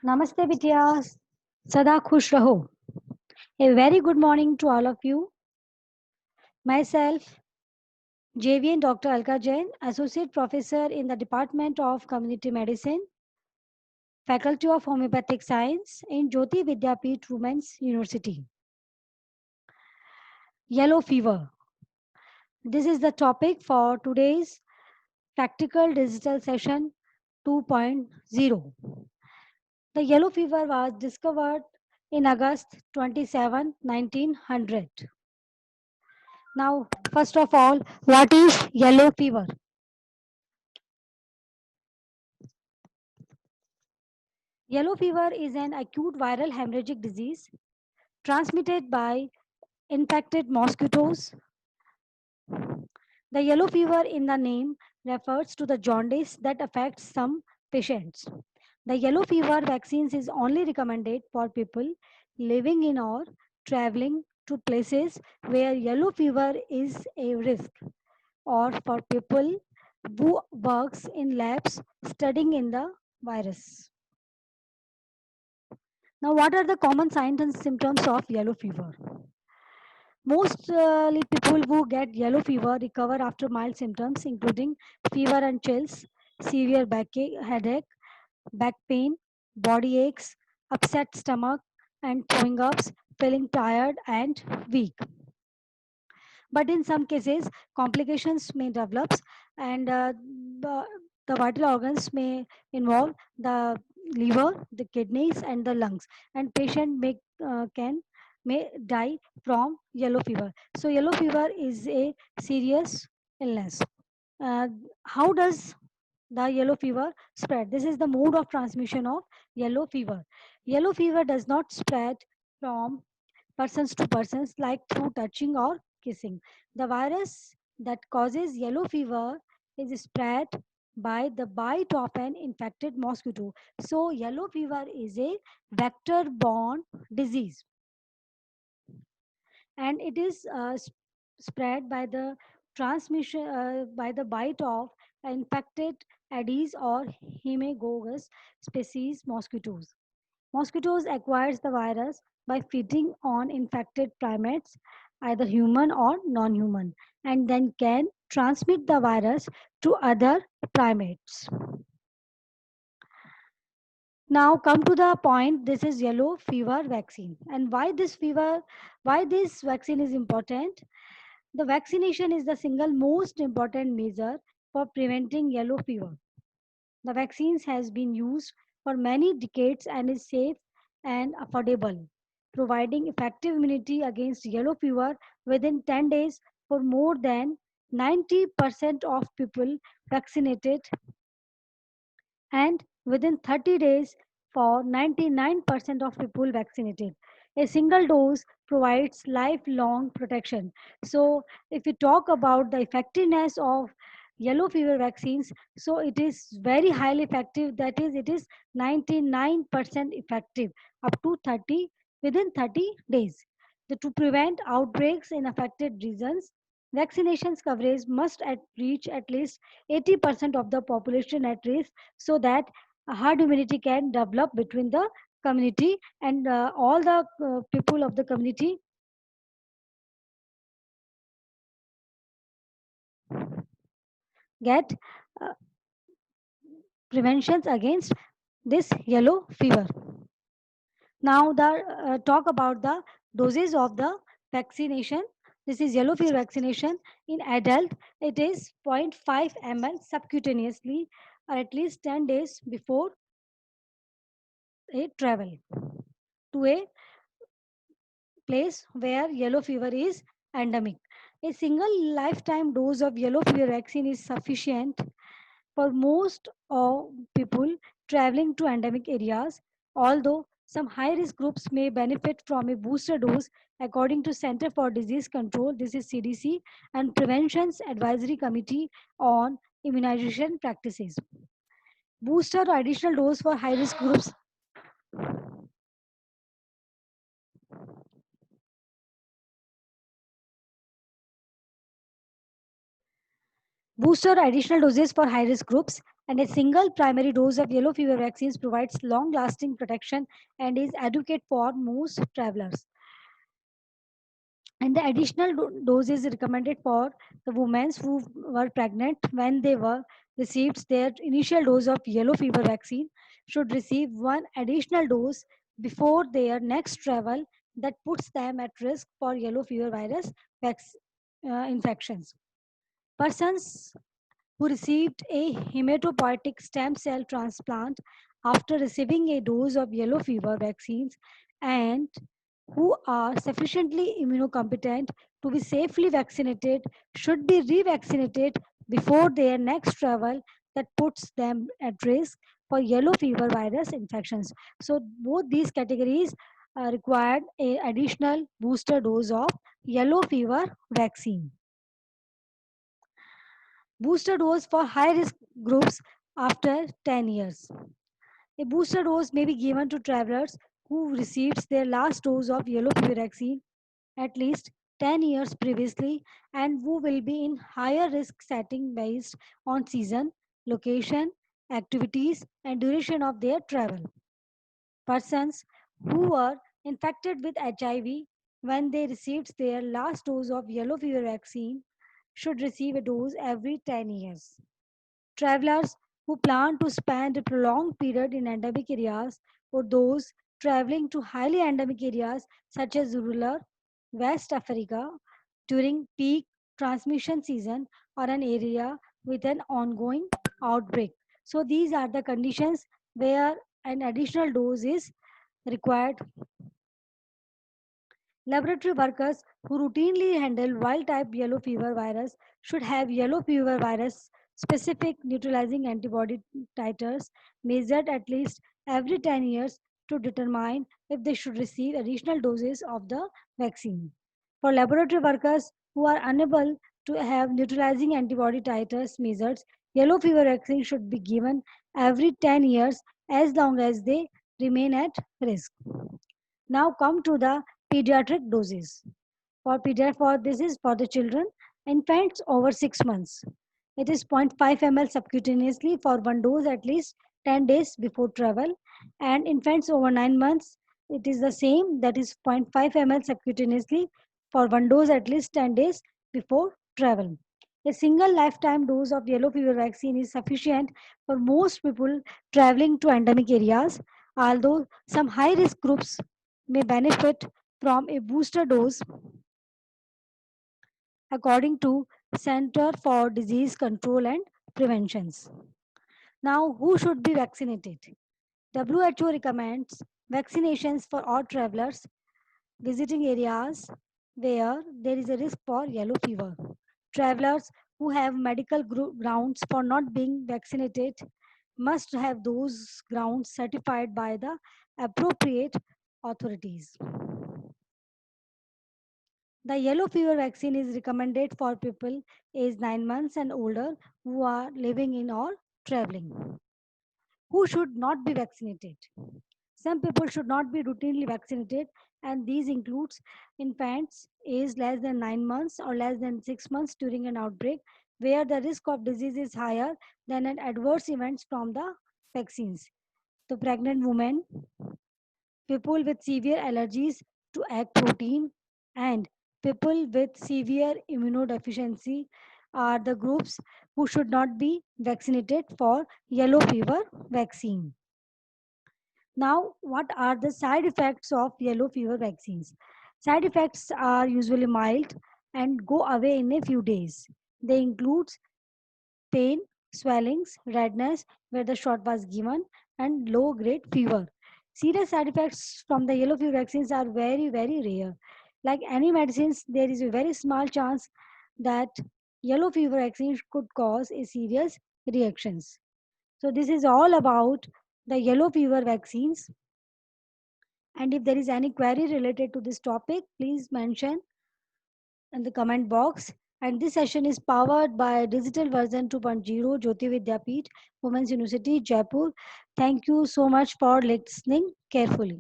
Namaste Bitya, Sada Khush Raho. A very good morning to all of you. Myself, JVN Dr. Alka Jain, Associate Professor in the Department of Community Medicine, Faculty of Homeopathic Science in Jyoti Vidyapeeth Women's University. Yellow fever. This is the topic for today's Practical Digital Session 2.0. The yellow fever was discovered in August 27, 1900. Now, first of all, what is yellow fever? Yellow fever is an acute viral hemorrhagic disease transmitted by infected mosquitoes. The yellow fever in the name refers to the jaundice that affects some patients. The yellow fever vaccines is only recommended for people living in or traveling to places where yellow fever is a risk, or for people who works in labs studying in the virus. Now, what are the common signs and symptoms of yellow fever? Mostly people who get yellow fever recover after mild symptoms, including fever and chills, severe backache, headache, back pain, body aches, upset stomach, and throwing ups, feeling tired and weak. But in some cases, complications may develop, and the, the vital organs may involve the liver, the kidneys, and the lungs, and patient may die from yellow fever. So yellow fever is a serious illness. uh, how does the yellow fever spread? This is the mode of transmission of yellow fever. Yellow fever does not spread from persons to persons like through touching or kissing. The virus that causes yellow fever is spread by the bite of an infected mosquito. So, yellow fever is a vector borne disease, and it is spread by the transmission by the bite of infected Aedes or Haemococcus species mosquitoes. Mosquitoes acquires the virus by feeding on infected primates, either human or non-human, and then can transmit the virus to other primates. Now come to the point. This is yellow fever vaccine, and why this vaccine is important. The vaccination is the single most important measure for preventing yellow fever. The vaccines has been used for many decades and is safe and affordable, providing effective immunity against yellow fever within 10 days for more than 90% of people vaccinated, and within 30 days for 99% of people vaccinated. A single dose provides lifelong protection. So, if we talk about the effectiveness of yellow fever vaccines, so it is very highly effective. That is, it is 99% effective up to 30 within 30 days. To prevent outbreaks in affected regions, vaccinations coverage must reach at least 80% of the population at risk, so that a herd immunity can develop between the community, and all the people of the community get uh, preventions against this yellow fever. Now the talk about the doses of the vaccination. This is yellow fever vaccination in adult. It is zero point 0.5 ml subcutaneously, or at least 10 days before a travel to a place where yellow fever is endemic. A single lifetime dose of yellow fever vaccine is sufficient for most of people traveling to endemic areas, although some high risk groups may benefit from a booster dose according to Center for Disease Control, this is CDC, and Prevention's Advisory Committee on Immunization Practices. Booster or additional dose for high risk groups. Booster additional doses for high risk groups And a single primary dose of yellow fever vaccines provides long lasting protection and is adequate for most travelers. And the additional dose is recommended for the women who were pregnant when they were received their initial dose of yellow fever vaccine should receive one additional dose before their next travel that puts them at risk for yellow fever virus infections. Persons who received a hematopoietic stem cell transplant after receiving a dose of yellow fever vaccines and who are sufficiently immunocompetent to be safely vaccinated should be revaccinated before their next travel that puts them at risk for yellow fever virus infections. So both these categories required a additional booster dose of yellow fever vaccine. Booster dose for high risk groups after 10 years. A booster dose may be given to travelers who received their last dose of yellow fever vaccine at least 10 years previously and who will be in higher risk setting based on season, location, activities, and duration of their travel. Persons who were infected with HIV when they received their last dose of yellow fever vaccine should receive a dose every 10 years. Travelers who plan to spend a prolonged period in endemic areas or those traveling to highly endemic areas such as rural West Africa during peak transmission season or an area with an ongoing outbreak. So these are the conditions where an additional dose is required. Laboratory workers who routinely handle wild type yellow fever virus should have yellow fever virus specific neutralizing antibody titers measured at least every 10 years to determine if they should receive additional doses of the vaccine. For laboratory workers who are unable to have neutralizing antibody titers measured, yellow fever vaccine should be given every 10 years as long as they remain at risk. Now come to the pediatric doses. For this is for the children, infants over 6 months. It is 0.5 ml subcutaneously for one dose at least 10 days before travel, and infants over 9 months it is the same, that is 0.5 ml subcutaneously for one dose at least 10 days before travel. A single lifetime dose of yellow fever vaccine is sufficient for most people traveling to endemic areas, although some high risk groups may benefit from a booster dose according to Center for Disease Control and Preventions. Now, who should be vaccinated? WHO recommends vaccinations for all travelers visiting areas where there is a risk for yellow fever. Travelers who have medical grounds for not being vaccinated must have those grounds certified by the appropriate authorities. The yellow fever vaccine is recommended for people aged 9 months and older who are living in or traveling. Who should not be vaccinated? Some people should not be routinely vaccinated, and these includes infants aged less than 9 months or less than 6 months during an outbreak where the risk of disease is higher than an adverse events from the vaccines. The pregnant women, people with severe allergies to egg protein, and people with severe immunodeficiency are the groups who should not be vaccinated for yellow fever vaccine. Now, what are the side effects of yellow fever vaccines? Side effects are usually mild and go away in a few days. They include pain, swellings, redness where the shot was given, and low grade fever. Serious side effects from the yellow fever vaccines are very, very rare. Like any medicines, there is a very small chance that yellow fever vaccine could cause a serious reactions. So this is all about the yellow fever vaccines. And if there is any query related to this topic, please mention in the comment box. And this session is powered by Digital Version 2.0 Jyoti Vidyapeeth, Women's University, Jaipur. Thank you so much for listening carefully.